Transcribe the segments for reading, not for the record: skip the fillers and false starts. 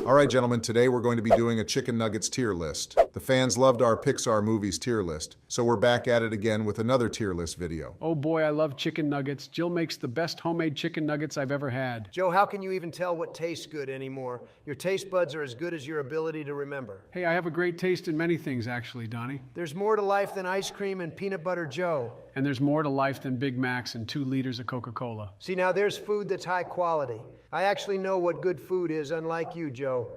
All right, gentlemen, today we're going to be doing a chicken nuggets tier list. The fans loved our Pixar movies tier list, so we're back at it again with another tier list video. Oh boy, I love chicken nuggets. Jill makes the best homemade chicken nuggets I've ever had. Joe, how can you even tell what tastes good anymore? Your taste buds are as good as your ability to remember. Hey, I have a great taste in many things, actually, Donnie. There's more to life than ice cream and peanut butter Joe. And there's more to life than Big Macs and 2 liters of Coca-Cola. See, now there's food that's high quality. I actually know what good food is, unlike you, Joe.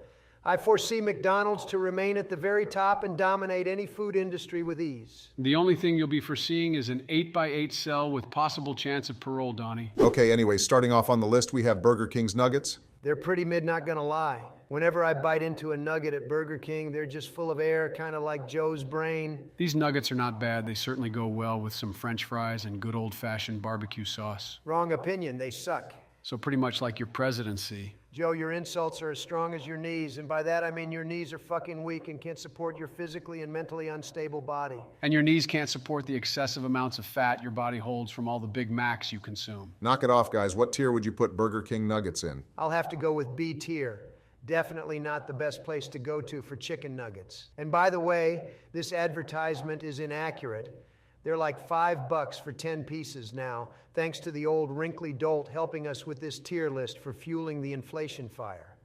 I foresee McDonald's to remain at the very top and dominate any food industry with ease. The only thing you'll be foreseeing is an 8x8 cell with possible chance of parole, Donnie. Okay, anyway, starting off on the list, we have Burger King's nuggets. They're pretty mid, not gonna lie. Whenever I bite into a nugget at Burger King, they're just full of air, kind of like Joe's brain. These nuggets are not bad. They certainly go well with some French fries and good old-fashioned barbecue sauce. Wrong opinion, they suck. So pretty much like your presidency. Joe, your insults are as strong as your knees, and by that I mean your knees are fucking weak and can't support your physically and mentally unstable body. And your knees can't support the excessive amounts of fat your body holds from all the Big Macs you consume. Knock it off, guys. What tier would you put Burger King nuggets in? I'll have to go with B tier. Definitely not the best place to go to for chicken nuggets. And by the way, this advertisement is inaccurate. They're like $5 for 10 pieces now, thanks to the old wrinkly dolt helping us with this tier list for fueling the inflation fire.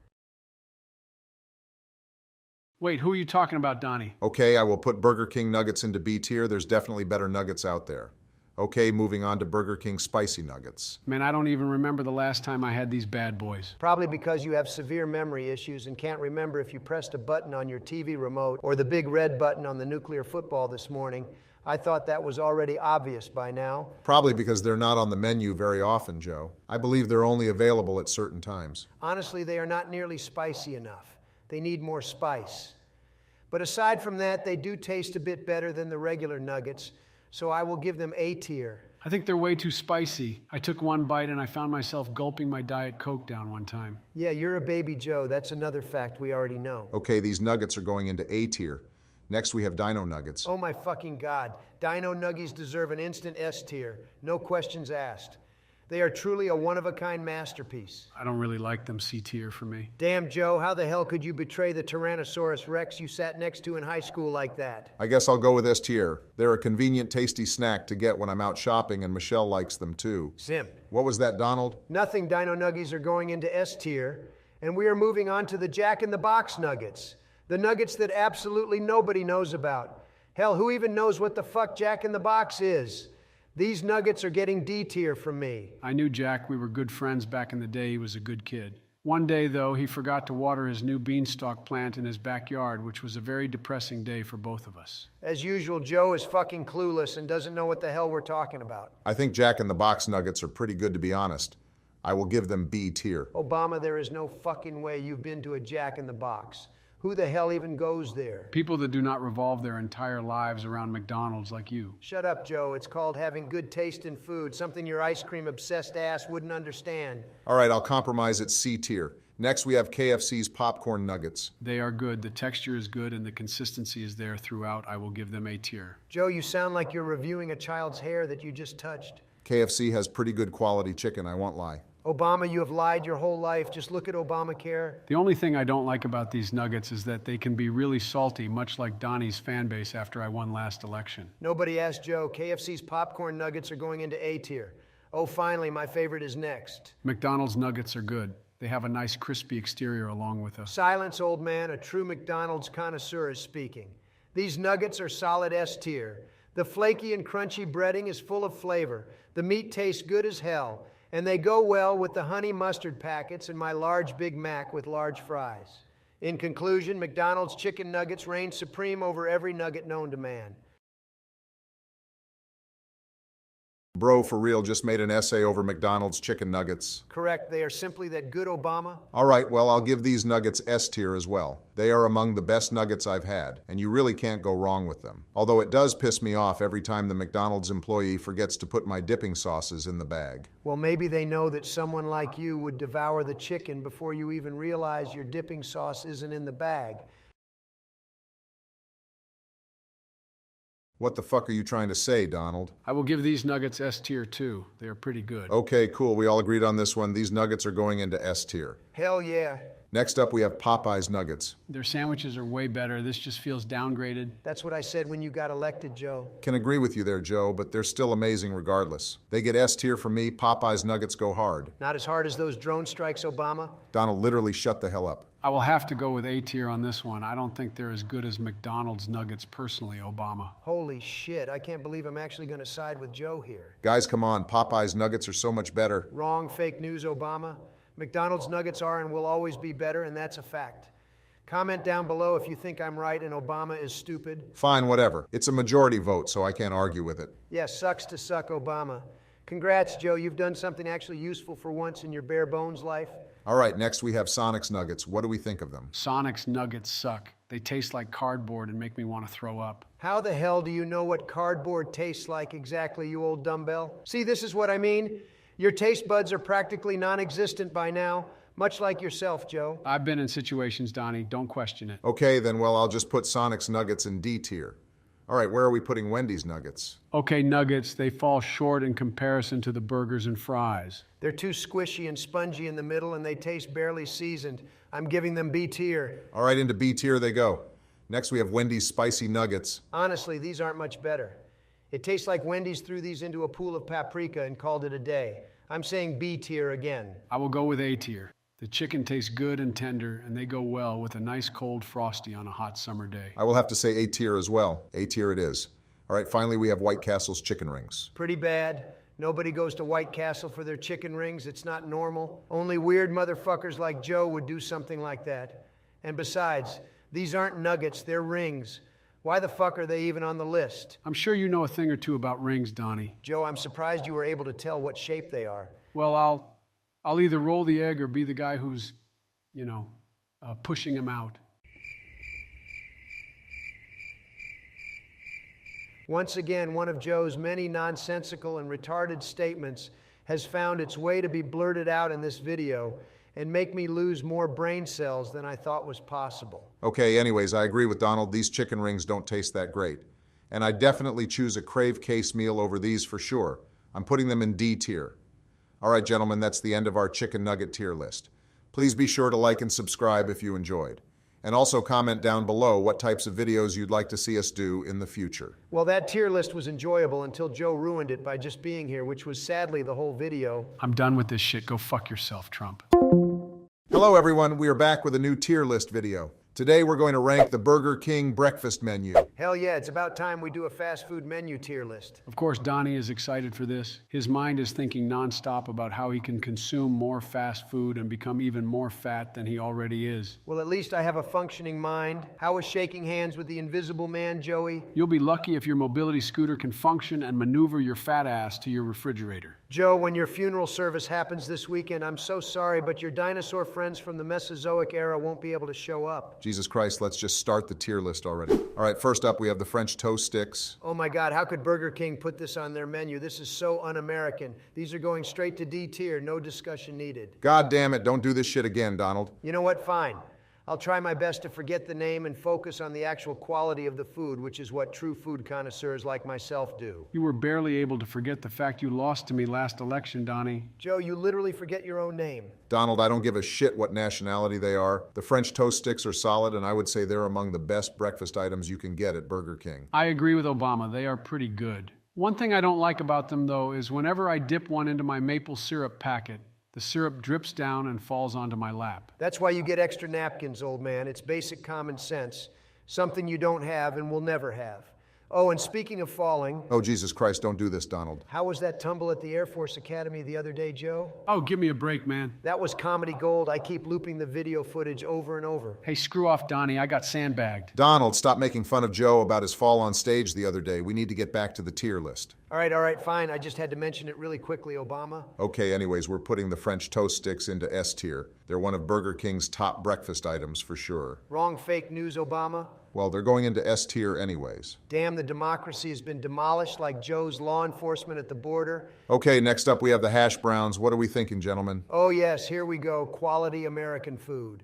Wait, who are you talking about, Donnie? Okay, I will put Burger King nuggets into B tier. There's definitely better nuggets out there. Okay, moving on to Burger King spicy nuggets. Man, I don't even remember the last time I had these bad boys. Probably because you have severe memory issues and can't remember if you pressed a button on your TV remote or the big red button on the nuclear football this morning. I thought that was already obvious by now. Probably because they're not on the menu very often, Joe. I believe they're only available at certain times. Honestly, they are not nearly spicy enough. They need more spice. But aside from that, they do taste a bit better than the regular nuggets, so I will give them A tier. I think they're way too spicy. I took one bite and I found myself gulping my Diet Coke down one time. Yeah, you're a baby Joe. That's another fact we already know. Okay, these nuggets are going into A tier. Next, we have Dino Nuggets. Oh my fucking God. Dino Nuggies deserve an instant S tier. No questions asked. They are truly a one-of-a-kind masterpiece. I don't really like them C tier for me. Damn, Joe, how the hell could you betray the Tyrannosaurus Rex you sat next to in high school like that? I guess I'll go with S tier. They're a convenient, tasty snack to get when I'm out shopping, and Michelle likes them too. Simp. What was that, Donald? Nothing. Dino Nuggies are going into S tier, and we are moving on to the Jack in the Box nuggets. The nuggets that absolutely nobody knows about. Hell, who even knows what the fuck Jack in the Box is? These nuggets are getting D tier from me. I knew Jack. We were good friends back in the day. He was a good kid. One day, though, he forgot to water his new beanstalk plant in his backyard, which was a very depressing day for both of us. As usual, Joe is fucking clueless and doesn't know what the hell we're talking about. I think Jack in the Box nuggets are pretty good, to be honest. I will give them B tier. Obama, there is no fucking way you've been to a Jack in the Box. Who the hell even goes there? People that do not revolve their entire lives around McDonald's like you. Shut up, Joe. It's called having good taste in food, something your ice cream obsessed ass wouldn't understand. All right, I'll compromise at C tier. Next, we have KFC's popcorn nuggets. They are good. The texture is good and the consistency is there throughout. I will give them A tier. Joe, you sound like you're reviewing a child's hair that you just touched. KFC has pretty good quality chicken, I won't lie. Obama, you have lied your whole life. Just look at Obamacare. The only thing I don't like about these nuggets is that they can be really salty, much like Donnie's fan base after I won last election. Nobody asked Joe. KFC's popcorn nuggets are going into A tier. Oh, finally, my favorite is next. McDonald's nuggets are good. They have a nice crispy exterior along with us. Silence, old man. A true McDonald's connoisseur is speaking. These nuggets are solid S tier. The flaky and crunchy breading is full of flavor. The meat tastes good as hell. And they go well with the honey mustard packets and my large Big Mac with large fries. In conclusion, McDonald's chicken nuggets reign supreme over every nugget known to man. Bro, for real, just made an essay over McDonald's chicken nuggets. Correct, they are simply that good, Obama. All right, well, I'll give these nuggets S tier as well. They are among the best nuggets I've had, and you really can't go wrong with them. Although it does piss me off every time the McDonald's employee forgets to put my dipping sauces in the bag. Well, maybe they know that someone like you would devour the chicken before you even realize your dipping sauce isn't in the bag. What the fuck are you trying to say, Donald? I will give these nuggets S tier too. They are pretty good. Okay, cool. We all agreed on this one. These nuggets are going into S tier. Hell yeah. Next up, we have Popeye's nuggets. Their sandwiches are way better. This just feels downgraded. That's what I said when you got elected, Joe. Can agree with you there, Joe, but they're still amazing regardless. They get S tier from me. Popeye's nuggets go hard. Not as hard as those drone strikes, Obama. Donald, literally shut the hell up. I will have to go with A tier on this one. I don't think they're as good as McDonald's nuggets personally, Obama. Holy shit, I can't believe I'm actually going to side with Joe here. Guys, come on. Popeye's nuggets are so much better. Wrong, fake news, Obama. McDonald's nuggets are and will always be better, and that's a fact. Comment down below if you think I'm right and Obama is stupid. Fine, whatever. It's a majority vote, so I can't argue with it. Yeah, sucks to suck, Obama. Congrats, Joe. You've done something actually useful for once in your bare bones life. All right, next we have Sonic's nuggets. What do we think of them? Sonic's nuggets suck. They taste like cardboard and make me want to throw up. How the hell do you know what cardboard tastes like exactly, you old dumbbell? See, this is what I mean. Your taste buds are practically non-existent by now, much like yourself, Joe. I've been in situations, Donnie. Don't question it. Okay, then, well, I'll just put Sonic's nuggets in D tier. All right, where are we putting Wendy's nuggets? Okay, nuggets, they fall short in comparison to the burgers and fries. They're too squishy and spongy in the middle, and they taste barely seasoned. I'm giving them B tier. All right, into B tier they go. Next we have Wendy's spicy nuggets. Honestly, these aren't much better. It tastes like Wendy's threw these into a pool of paprika and called it a day. I'm saying B tier again. I will go with A tier. The chicken tastes good and tender, and they go well with a nice cold Frosty on a hot summer day. I will have to say A tier as well. A tier it is. All right, finally we have White Castle's chicken rings. Pretty bad. Nobody goes to White Castle for their chicken rings. It's not normal. Only weird motherfuckers like Joe would do something like that. And besides, these aren't nuggets, they're rings. Why the fuck are they even on the list? I'm sure you know a thing or two about rings, Donnie. Joe, I'm surprised you were able to tell what shape they are. Well, I'll either roll the egg or be the guy who's, pushing him out. Once again, one of Joe's many nonsensical and retarded statements has found its way to be blurted out in this video and make me lose more brain cells than I thought was possible. Okay, anyways, I agree with Donald. These chicken rings don't taste that great. And I definitely choose a Crave Case meal over these for sure. I'm putting them in D tier. All right, gentlemen, that's the end of our chicken nugget tier list. Please be sure to like and subscribe if you enjoyed. And also comment down below what types of videos you'd like to see us do in the future. Well, that tier list was enjoyable until Joe ruined it by just being here, which was sadly the whole video. I'm done with this shit. Go fuck yourself, Trump. Hello, everyone. We are back with a new tier list video. Today, we're going to rank the Burger King breakfast menu. Hell yeah, it's about time we do a fast food menu tier list. Of course, Donnie is excited for this. His mind is thinking nonstop about how he can consume more fast food and become even more fat than he already is. Well, at least I have a functioning mind. How was shaking hands with the invisible man, Joey? You'll be lucky if your mobility scooter can function and maneuver your fat ass to your refrigerator. Joe, when your funeral service happens this weekend, I'm so sorry, but your dinosaur friends from the Mesozoic era won't be able to show up. Jesus Christ, let's just start the tier list already. All right, first up, we have the French toast sticks. Oh my God, how could Burger King put this on their menu? This is so un-American. These are going straight to D tier, no discussion needed. God damn it, don't do this shit again, Donald. You know what? Fine. I'll try my best to forget the name and focus on the actual quality of the food, which is what true food connoisseurs like myself do. You were barely able to forget the fact you lost to me last election, Donnie. Joe, you literally forget your own name. Donald, I don't give a shit what nationality they are. The French toast sticks are solid, and I would say they're among the best breakfast items you can get at Burger King. I agree with Obama. They are pretty good. One thing I don't like about them, though, is whenever I dip one into my maple syrup packet, the syrup drips down and falls onto my lap. That's why you get extra napkins, old man. It's basic common sense. Something you don't have and will never have. Oh, and speaking of falling... Oh, Jesus Christ, don't do this, Donald. How was that tumble at the Air Force Academy the other day, Joe? Oh, give me a break, man. That was comedy gold. I keep looping the video footage over and over. Hey, screw off, Donnie. I got sandbagged. Donald, stop making fun of Joe about his fall on stage the other day. We need to get back to the tier list. All right, fine. I just had to mention it really quickly, Obama. Okay, anyways, we're putting the French toast sticks into S tier. They're one of Burger King's top breakfast items for sure. Wrong fake news, Obama. Well, they're going into S tier anyways. Damn, the democracy has been demolished like Joe's law enforcement at the border. Okay, next up we have the hash browns. What are we thinking, gentlemen? Oh yes, here we go. Quality American food.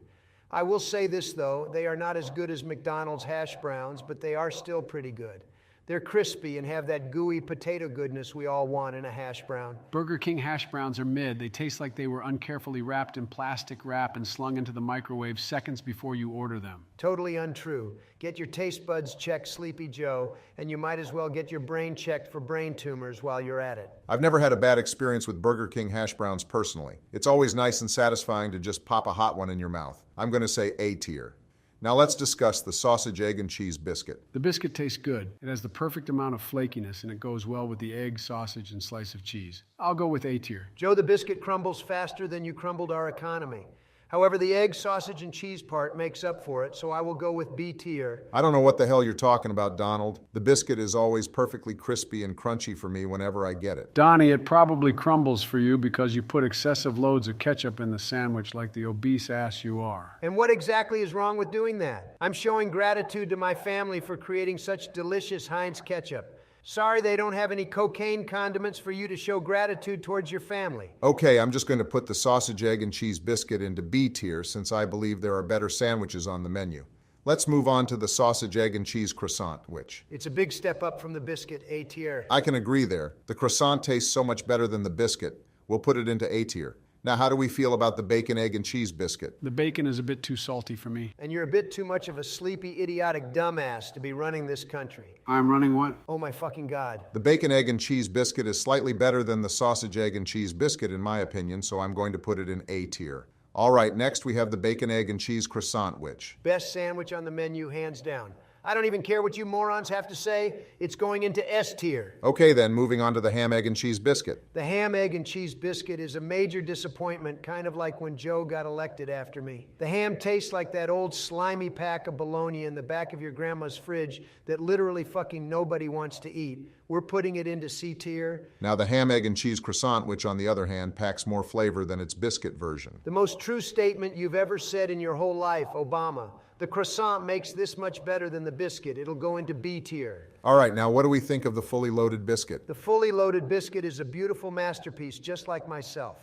I will say this though, they are not as good as McDonald's hash browns, but they are still pretty good. They're crispy and have that gooey potato goodness we all want in a hash brown. Burger King hash browns are mid. They taste like they were uncarefully wrapped in plastic wrap and slung into the microwave seconds before you order them. Totally untrue. Get your taste buds checked, Sleepy Joe, and you might as well get your brain checked for brain tumors while you're at it. I've never had a bad experience with Burger King hash browns personally. It's always nice and satisfying to just pop a hot one in your mouth. I'm going to say A tier. Now let's discuss the sausage, egg, and cheese biscuit. The biscuit tastes good. It has the perfect amount of flakiness and it goes well with the egg, sausage, and slice of cheese. I'll go with A tier. Joe, the biscuit crumbles faster than you crumbled our economy. However, the egg, sausage, and cheese part makes up for it, so I will go with B tier. I don't know what the hell you're talking about, Donald. The biscuit is always perfectly crispy and crunchy for me whenever I get it. Donnie, it probably crumbles for you because you put excessive loads of ketchup in the sandwich like the obese ass you are. And what exactly is wrong with doing that? I'm showing gratitude to my family for creating such delicious Heinz ketchup. Sorry they don't have any cocaine condiments for you to show gratitude towards your family. Okay, I'm just going to put the sausage, egg, and cheese biscuit into B tier since I believe there are better sandwiches on the menu. Let's move on to the sausage, egg, and cheese croissant, which... It's a big step up from the biscuit, A tier. I can agree there. The croissant tastes so much better than the biscuit. We'll put it into A tier. Now, how do we feel about the bacon, egg, and cheese biscuit? The bacon is a bit too salty for me. And you're a bit too much of a sleepy, idiotic dumbass to be running this country. I'm running what? Oh my fucking God. The bacon, egg, and cheese biscuit is slightly better than the sausage, egg, and cheese biscuit in my opinion, so I'm going to put it in A tier. All right, next we have the bacon, egg, and cheese croissant, which... Best sandwich on the menu, hands down. I don't even care what you morons have to say. It's going into S tier. Okay then, moving on to the ham, egg, and cheese biscuit. The ham, egg, and cheese biscuit is a major disappointment, kind of like when Joe got elected after me. The ham tastes like that old slimy pack of bologna in the back of your grandma's fridge that literally fucking nobody wants to eat. We're putting it into C tier. Now the ham, egg, and cheese croissant, which on the other hand packs more flavor than its biscuit version. The most true statement you've ever said in your whole life, Obama. The croissant makes this much better than the biscuit. It'll go into B tier. All right, now what do we think of the fully loaded biscuit? The fully loaded biscuit is a beautiful masterpiece, just like myself.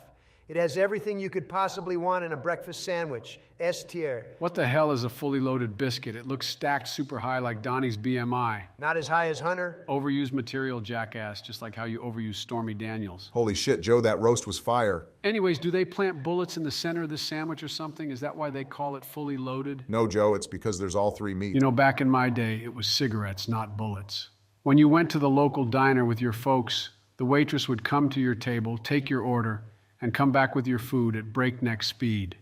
It has everything you could possibly want in a breakfast sandwich. S tier. What the hell is a fully loaded biscuit? It looks stacked super high like Donnie's BMI. Not as high as Hunter. Overused material, jackass, just like how you overuse Stormy Daniels. Holy shit, Joe, that roast was fire. Anyways, do they plant bullets in the center of the sandwich or something? Is that why they call it fully loaded? No, Joe, it's because there's all three meat. You know, back in my day, it was cigarettes, not bullets. When you went to the local diner with your folks, the waitress would come to your table, take your order, and come back with your food at breakneck speed.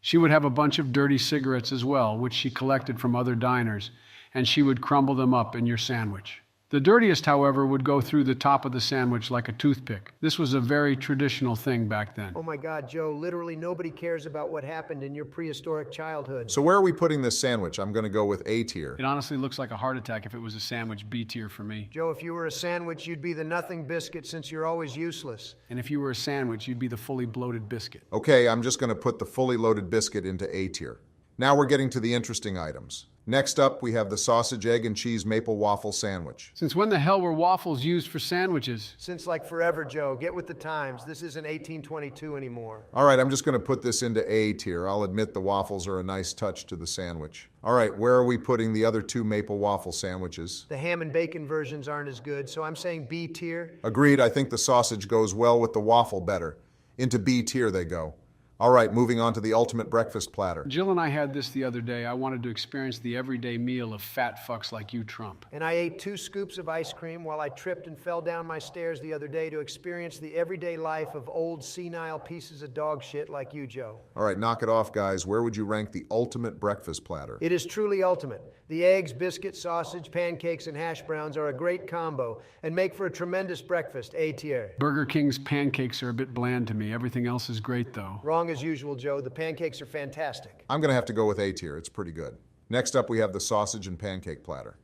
She would have a bunch of dirty cigarettes as well, which she collected from other diners, and she would crumble them up in your sandwich. The dirtiest, however, would go through the top of the sandwich like a toothpick. This was a very traditional thing back then. Oh my God, Joe, literally nobody cares about what happened in your prehistoric childhood. So where are we putting this sandwich? I'm going to go with A tier. It honestly looks like a heart attack if it was a sandwich. B tier for me. Joe, if you were a sandwich, you'd be the nothing biscuit since you're always useless. And if you were a sandwich, you'd be the fully bloated biscuit. Okay, I'm just going to put the fully loaded biscuit into A tier. Now we're getting to the interesting items. Next up, we have the sausage, egg, and cheese maple waffle sandwich. Since when the hell were waffles used for sandwiches? Since like forever, Joe. Get with the times. This isn't 1822 anymore. All right, I'm just going to put this into A tier. I'll admit the waffles are a nice touch to the sandwich. All right, where are we putting the other two maple waffle sandwiches? The ham and bacon versions aren't as good, so I'm saying B tier. Agreed, I think the sausage goes well with the waffle better. Into B tier they go. All right, moving on to the ultimate breakfast platter. Jill and I had this the other day. I wanted to experience the everyday meal of fat fucks like you, Trump. And I ate 2 scoops of ice cream while I tripped and fell down my stairs the other day to experience the everyday life of old senile pieces of dog shit like you, Joe. All right, knock it off, guys. Where would you rank the ultimate breakfast platter? It is truly ultimate. The eggs, biscuits, sausage, pancakes, and hash browns are a great combo and make for a tremendous breakfast, A tier. Burger King's pancakes are a bit bland to me. Everything else is great, though. Wrong as usual, Joe. The pancakes are fantastic. I'm going to have to go with A tier. It's pretty good. Next up, we have the sausage and pancake platter.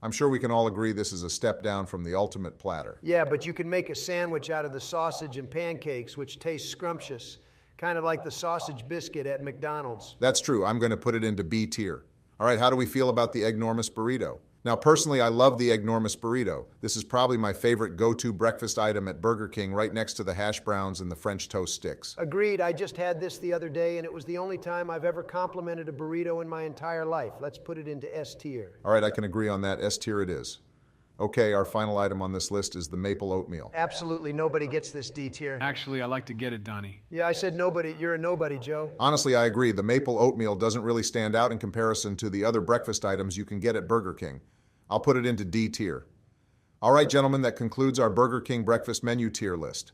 I'm sure we can all agree this is a step down from the ultimate platter. Yeah, but you can make a sandwich out of the sausage and pancakes, which taste scrumptious, kind of like the sausage biscuit at McDonald's. That's true. I'm going to put it into B tier. All right, how do we feel about the Eggnormous burrito? Now, personally, I love the Eggnormous burrito. This is probably my favorite go-to breakfast item at Burger King, right next to the hash browns and the French toast sticks. Agreed. I just had this the other day, and it was the only time I've ever complimented a burrito in my entire life. Let's put it into S tier. All right, I can agree on that. S tier it is. Okay, our final item on this list is the maple oatmeal. Absolutely nobody gets this D tier. Actually, I like to get it, Donnie. Yeah, I said nobody. You're a nobody, Joe. Honestly, I agree. The maple oatmeal doesn't really stand out in comparison to the other breakfast items you can get at Burger King. I'll put it into D tier. All right, gentlemen, that concludes our Burger King breakfast menu tier list.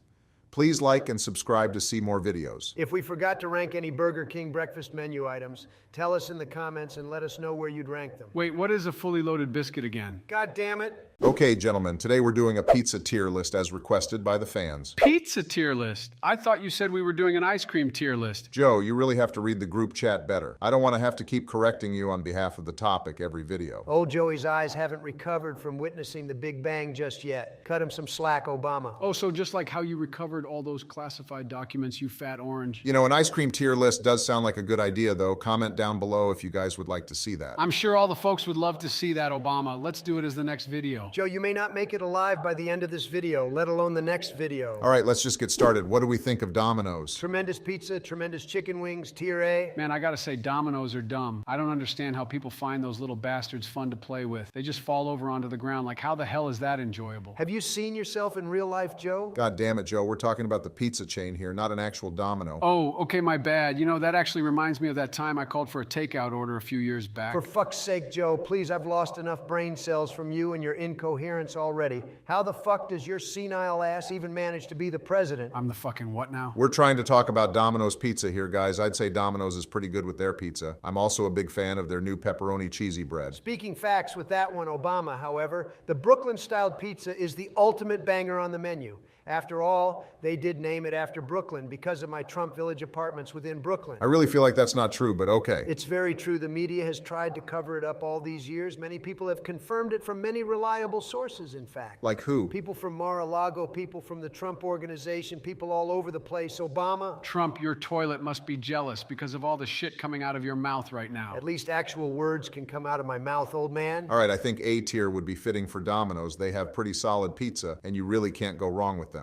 Please like and subscribe to see more videos. If we forgot to rank any Burger King breakfast menu items, tell us in the comments and let us know where you'd rank them. Wait, what is a fully loaded biscuit again? God damn it. Okay, gentlemen, today we're doing a pizza tier list as requested by the fans. Pizza tier list? I thought you said we were doing an ice cream tier list. Joe, you really have to read the group chat better. I don't want to have to keep correcting you on behalf of the topic every video. Old Joey's eyes haven't recovered from witnessing the Big Bang just yet. Cut him some slack, Obama. Oh, so just like how you recovered all those classified documents, you fat orange. You know, an ice cream tier list does sound like a good idea, though. Comment down below if you guys would like to see that. I'm sure all the folks would love to see that, Obama. Let's do it as the next video. Joe, you may not make it alive by the end of this video, let alone the next video. All right, let's just get started. What do we think of Domino's? Tremendous pizza, tremendous chicken wings, tier A. Man, I gotta say, Dominoes are dumb. I don't understand how people find those little bastards fun to play with. They just fall over onto the ground. Like, how the hell is that enjoyable? Have you seen yourself in real life, Joe? God damn it, Joe. We're talking about the pizza chain here, not an actual Domino. Oh, okay, my bad. You know, that actually reminds me of that time I called for a takeout order a few years back. For fuck's sake, Joe, please, I've lost enough brain cells from you and your incoherence already. How the fuck does your senile ass even manage to be the president? I'm the fucking what now? We're trying to talk about Domino's pizza here, guys. I'd say Domino's is pretty good with their pizza. I'm also a big fan of their new pepperoni cheesy bread. Speaking facts with that one, Obama, however, the Brooklyn-styled pizza is the ultimate banger on the menu. After all, they did name it after Brooklyn because of my Trump Village apartments within Brooklyn. I really feel like that's not true, but okay. It's very true. The media has tried to cover it up all these years. Many people have confirmed it from many reliable sources, in fact. Like who? People from Mar-a-Lago, people from the Trump Organization, people all over the place. Obama. Trump, your toilet must be jealous because of all the shit coming out of your mouth right now. At least actual words can come out of my mouth, old man. All right, I think A tier would be fitting for Domino's. They have pretty solid pizza, and you really can't go wrong with them.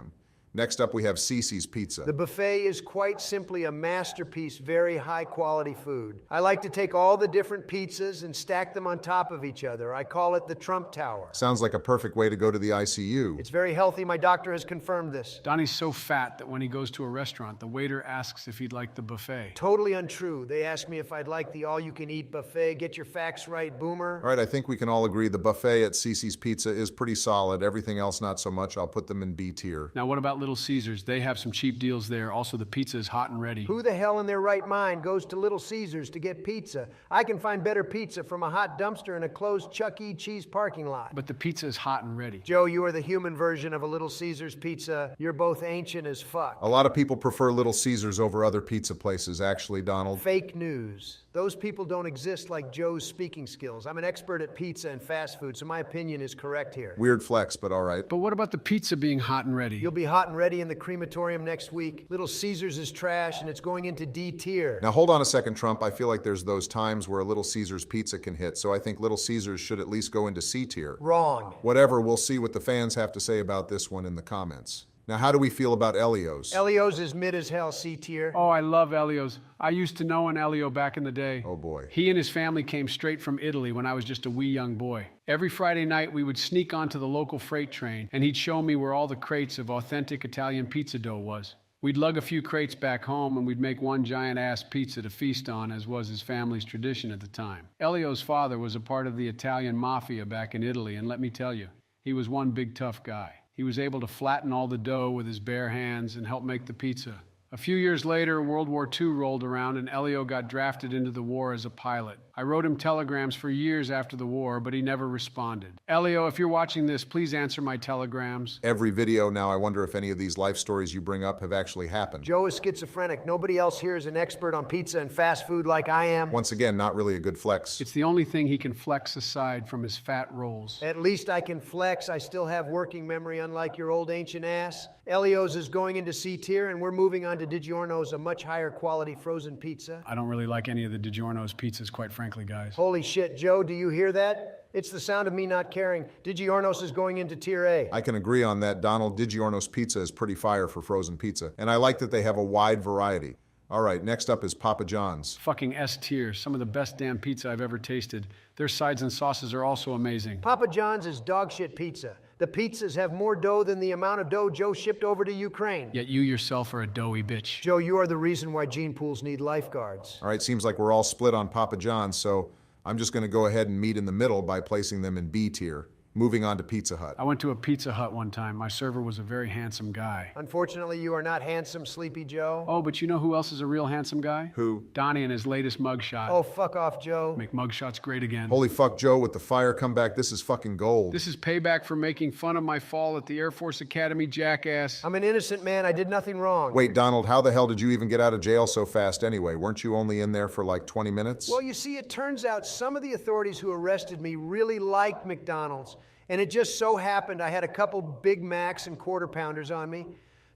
Next up, we have Cece's Pizza. The buffet is quite simply a masterpiece, very high quality food. I like to take all the different pizzas and stack them on top of each other. I call it the Trump Tower. Sounds like a perfect way to go to the ICU. It's very healthy. My doctor has confirmed this. Donnie's so fat that when he goes to a restaurant, the waiter asks if he'd like the buffet. Totally untrue. They asked me if I'd like the all-you-can-eat buffet. Get your facts right, boomer. All right, I think we can all agree the buffet at Cece's Pizza is pretty solid. Everything else not so much. I'll put them in B tier. Now, what about Little Caesars? They have some cheap deals there. Also, the pizza is hot and ready. Who the hell in their right mind goes to Little Caesars to get pizza? I can find better pizza from a hot dumpster in a closed Chuck E. Cheese parking lot. But the pizza is hot and ready. Joe, you are the human version of a Little Caesars pizza. You're both ancient as fuck. A lot of people prefer Little Caesars over other pizza places, actually, Donald. Fake news. Those people don't exist like Joe's speaking skills. I'm an expert at pizza and fast food, so my opinion is correct here. Weird flex, but all right. But what about the pizza being hot and ready? You'll be hot and ready in the crematorium next week. Little Caesars is trash and it's going into D tier. Now hold on a second, Trump. I feel like there's those times where a Little Caesars pizza can hit, so I think Little Caesars should at least go into C tier. Wrong. Whatever, we'll see what the fans have to say about this one in the comments. Now, how do we feel about Elio's? Elio's is mid as hell, C tier. Oh, I love Elio's. I used to know an Elio back in the day. Oh boy. He and his family came straight from Italy when I was just a wee young boy. Every Friday night, we would sneak onto the local freight train, and he'd show me where all the crates of authentic Italian pizza dough was. We'd lug a few crates back home, and we'd make one giant-ass pizza to feast on, as was his family's tradition at the time. Elio's father was a part of the Italian mafia back in Italy, and let me tell you, he was one big tough guy. He was able to flatten all the dough with his bare hands and help make the pizza. A few years later, World War II rolled around and Elio got drafted into the war as a pilot. I wrote him telegrams for years after the war, but he never responded. Elio, if you're watching this, please answer my telegrams. Every video now, I wonder if any of these life stories you bring up have actually happened. Joe is schizophrenic. Nobody else here is an expert on pizza and fast food like I am. Once again, not really a good flex. It's the only thing he can flex aside from his fat rolls. At least I can flex. I still have working memory, unlike your old ancient ass. Elio's is going into C tier, and we're moving on to DiGiorno's, a much higher quality frozen pizza. I don't really like any of the DiGiorno's pizzas, quite frankly, guys. Holy shit, Joe, do you hear that? It's the sound of me not caring. DiGiorno's is going into tier A. I can agree on that, Donald. DiGiorno's pizza is pretty fire for frozen pizza, and I like that they have a wide variety. All right, next up is Papa John's. Fucking S tier, some of the best damn pizza I've ever tasted. Their sides and sauces are also amazing. Papa John's is dog shit pizza. The pizzas have more dough than the amount of dough Joe shipped over to Ukraine. Yet you yourself are a doughy bitch. Joe, you are the reason why gene pools need lifeguards. All right, seems like we're all split on Papa John's, so I'm just going to go ahead and meet in the middle by placing them in B tier. Moving on to Pizza Hut. I went to a Pizza Hut one time. My server was a very handsome guy. Unfortunately, you are not handsome, Sleepy Joe. Oh, but you know who else is a real handsome guy? Who? Donnie in his latest mugshot. Oh, fuck off, Joe. Make mugshots great again. Holy fuck, Joe, with the fire comeback, this is fucking gold. This is payback for making fun of my fall at the Air Force Academy, jackass. I'm an innocent man. I did nothing wrong. Wait, Donald, how the hell did you even get out of jail so fast anyway? Weren't you only in there for like 20 minutes? Well, you see, it turns out some of the authorities who arrested me really liked McDonald's. And it just so happened I had a couple Big Macs and Quarter Pounders on me.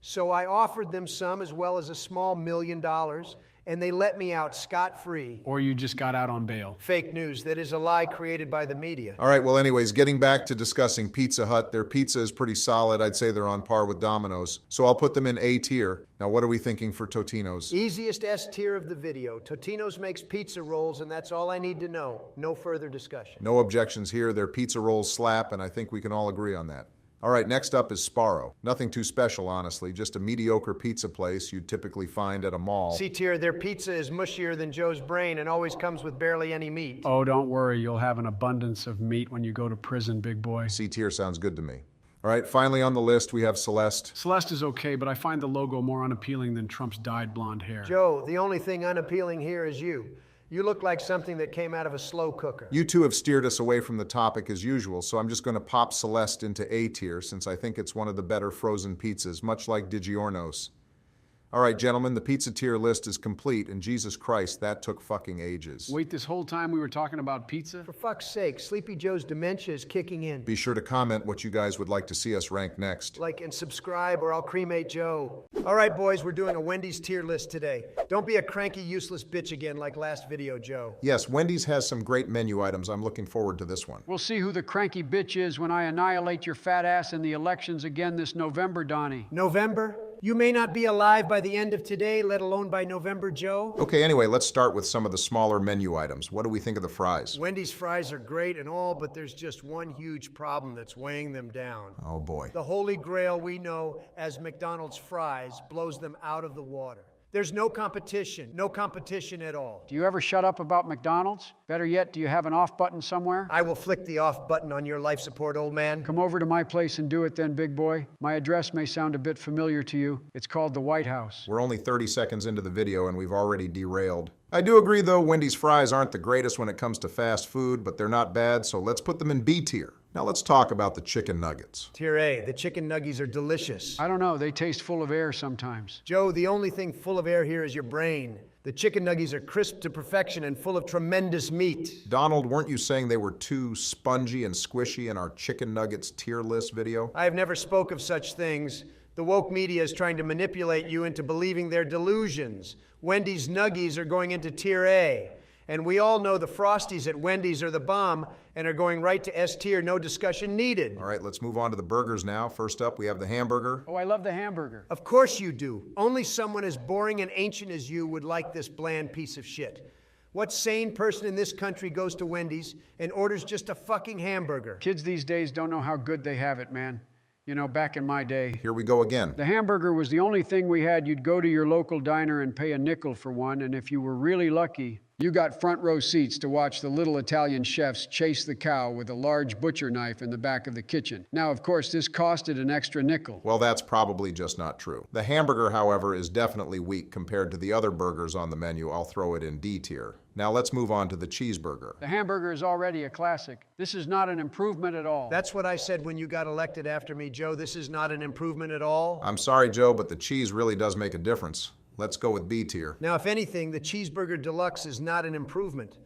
So I offered them some as well as a small $1 million. And they let me out scot-free. Or you just got out on bail. Fake news. That is a lie created by the media. All right, well, anyways, getting back to discussing Pizza Hut, their pizza is pretty solid. I'd say they're on par with Domino's. So I'll put them in A tier. Now, what are we thinking for Totino's? Easiest S tier of the video. Totino's makes pizza rolls, and that's all I need to know. No further discussion. No objections here. Their pizza rolls slap, and I think we can all agree on that. All right, next up is Sparrow. Nothing too special, honestly. Just a mediocre pizza place you'd typically find at a mall. C tier, their pizza is mushier than Joe's brain and always comes with barely any meat. Oh, don't worry. You'll have an abundance of meat when you go to prison, big boy. C tier sounds good to me. All right, finally on the list, we have Celeste. Celeste is okay, but I find the logo more unappealing than Trump's dyed blonde hair. Joe, the only thing unappealing here is you. You look like something that came out of a slow cooker. You two have steered us away from the topic as usual, so I'm just going to pop Celeste into A tier since I think it's one of the better frozen pizzas, much like DiGiorno's. All right, gentlemen, the pizza tier list is complete, and Jesus Christ, that took fucking ages. Wait, this whole time we were talking about pizza? For fuck's sake, Sleepy Joe's dementia is kicking in. Be sure to comment what you guys would like to see us rank next. Like and subscribe or I'll cremate Joe. All right, boys, we're doing a Wendy's tier list today. Don't be a cranky, useless bitch again like last video, Joe. Yes, Wendy's has some great menu items. I'm looking forward to this one. We'll see who the cranky bitch is when I annihilate your fat ass in the elections again this November, Donnie. November? You may not be alive by the end of today, let alone by November, Joe. Okay, anyway, let's start with some of the smaller menu items. What do we think of the fries? Wendy's fries are great and all, but there's just one huge problem that's weighing them down. Oh boy. The holy grail we know as McDonald's fries blows them out of the water. There's no competition at all. Do you ever shut up about McDonald's? Better yet, do you have an off button somewhere? I will flick the off button on your life support, old man. Come over to my place and do it then, big boy. My address may sound a bit familiar to you. It's called the White House. We're only 30 seconds into the video and we've already derailed. I do agree though, Wendy's fries aren't the greatest when it comes to fast food, but they're not bad, so let's put them in B tier. Now let's talk about the chicken nuggets. Tier A, the chicken nuggies are delicious. I don't know, they taste full of air sometimes. Joe, the only thing full of air here is your brain. The chicken nuggies are crisp to perfection and full of tremendous meat. Donald, weren't you saying they were too spongy and squishy in our chicken nuggets tier list video? I have never spoke of such things. The woke media is trying to manipulate you into believing their delusions. Wendy's nuggies are going into tier A. And we all know the Frosties at Wendy's are the bomb and are going right to S tier, no discussion needed. All right, let's move on to the burgers now. First up, we have the hamburger. Oh, I love the hamburger. Of course you do. Only someone as boring and ancient as you would like this bland piece of shit. What sane person in this country goes to Wendy's and orders just a fucking hamburger? Kids these days don't know how good they have it, man. You know, back in my day. Here we go again. The hamburger was the only thing we had. You'd go to your local diner and pay a nickel for one, and if you were really lucky, you got front row seats to watch the little Italian chefs chase the cow with a large butcher knife in the back of the kitchen. Now, of course, this costed an extra nickel. Well, that's probably just not true. The hamburger, however, is definitely weak compared to the other burgers on the menu. I'll throw it in D tier. Now let's move on to the cheeseburger. The hamburger is already a classic. This is not an improvement at all. That's what I said when you got elected after me, Joe. This is not an improvement at all. I'm sorry, Joe, but the cheese really does make a difference. Let's go with B tier. Now, if anything, the cheeseburger deluxe is not an improvement.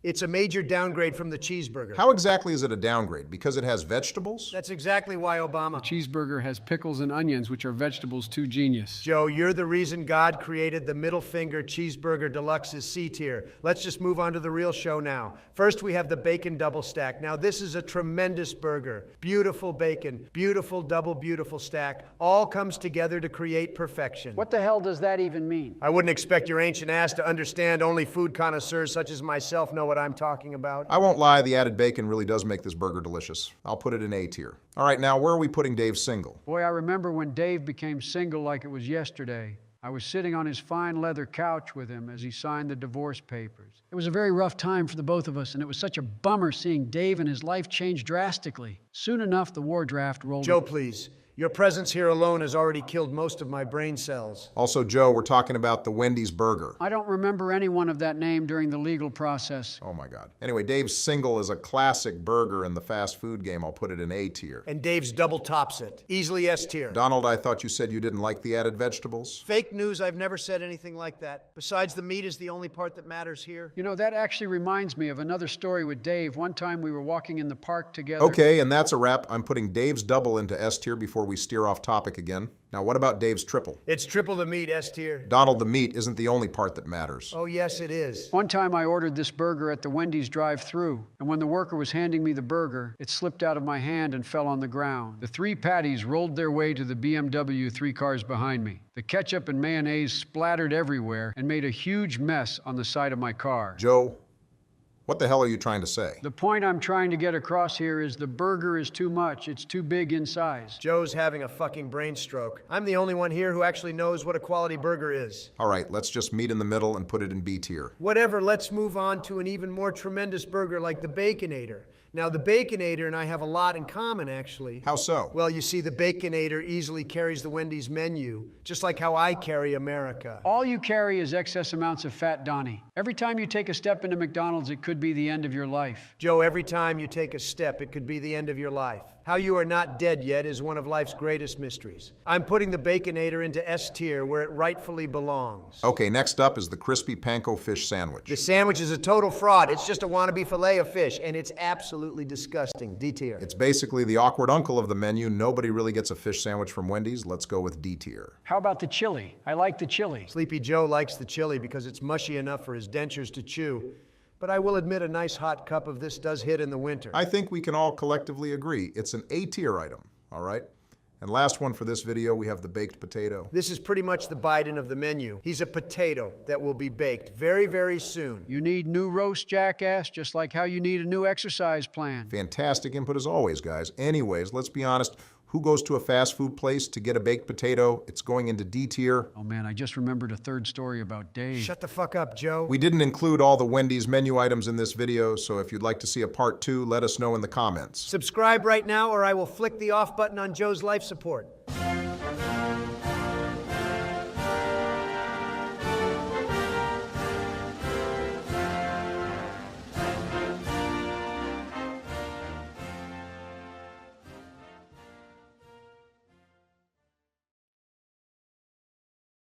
It's a major downgrade from the cheeseburger. How exactly is it a downgrade? Because it has vegetables? That's exactly why Obama. Cheeseburger has pickles and onions, which are vegetables too genius. Joe, you're the reason God created the middle finger cheeseburger deluxe's C tier. Let's just move on to the real show now. First, we have the bacon double stack. Now, this is a tremendous burger. Beautiful bacon, beautiful double beautiful stack. All comes together to create perfection. What the hell does that even mean? I wouldn't expect your ancient ass to understand. Only food connoisseurs such as myself know what I'm talking about. I won't lie, the added bacon really does make this burger delicious. I'll put it in A tier. All right, now where are we putting Dave's single? Boy, I remember when Dave became single like it was yesterday. I was sitting on his fine leather couch with him as he signed the divorce papers. It was a very rough time for the both of us, and it was such a bummer seeing Dave and his life change drastically. Soon enough, the war draft rolled. Joe, please. Your presence here alone has already killed most of my brain cells. Also, Joe, we're talking about the Wendy's burger. I don't remember anyone of that name during the legal process. Oh my God. Anyway, Dave's single is a classic burger in the fast food game. I'll put it in A tier. And Dave's double tops it. Easily S tier. Donald, I thought you said you didn't like the added vegetables. Fake news, I've never said anything like that. Besides, the meat is the only part that matters here. You know, that actually reminds me of another story with Dave. One time we were walking in the park together. Okay, and that's a wrap. I'm putting Dave's double into S tier before we steer off topic again. Now, what about Dave's triple? It's triple the meat, S tier. Donald, the meat isn't the only part that matters. Oh, yes, it is. One time I ordered this burger at the Wendy's drive-thru, and when the worker was handing me the burger, it slipped out of my hand and fell on the ground. The 3 patties rolled their way to the BMW 3 cars behind me. The ketchup and mayonnaise splattered everywhere and made a huge mess on the side of my car. Joe, what the hell are you trying to say? The point I'm trying to get across here is the burger is too much. It's too big in size. Joe's having a fucking brain stroke. I'm the only one here who actually knows what a quality burger is. All right, let's just meet in the middle and put it in B tier. Whatever, let's move on to an even more tremendous burger like the Baconator. Now, the Baconator and I have a lot in common, actually. How so? Well, you see, the Baconator easily carries the Wendy's menu, just like how I carry America. All you carry is excess amounts of fat, Donnie. Every time you take a step into McDonald's, it could be the end of your life. Joe, every time you take a step, it could be the end of your life. How you are not dead yet is one of life's greatest mysteries. I'm putting the Baconator into S tier where it rightfully belongs. Okay, next up is the crispy panko fish sandwich. The sandwich is a total fraud. It's just a wannabe fillet of fish, and it's absolutely disgusting. D tier. It's basically the awkward uncle of the menu. Nobody really gets a fish sandwich from Wendy's. Let's go with D tier. How about the chili? I like the chili. Sleepy Joe likes the chili because it's mushy enough for his dentures to chew. But I will admit a nice hot cup of this does hit in the winter. I think we can all collectively agree it's an A tier item, all right? And last one for this video, we have the baked potato. This is pretty much the Biden of the menu. He's a potato that will be baked very, very soon. You need new roast, jackass, just like how you need a new exercise plan. Fantastic input as always, guys. Anyways, let's be honest. Who goes to a fast food place to get a baked potato? It's going into D tier. Oh man, I just remembered a third story about Dave. Shut the fuck up, Joe. We didn't include all the Wendy's menu items in this video, so if you'd like to see a part 2, let us know in the comments. Subscribe right now or I will flick the off button on Joe's life support.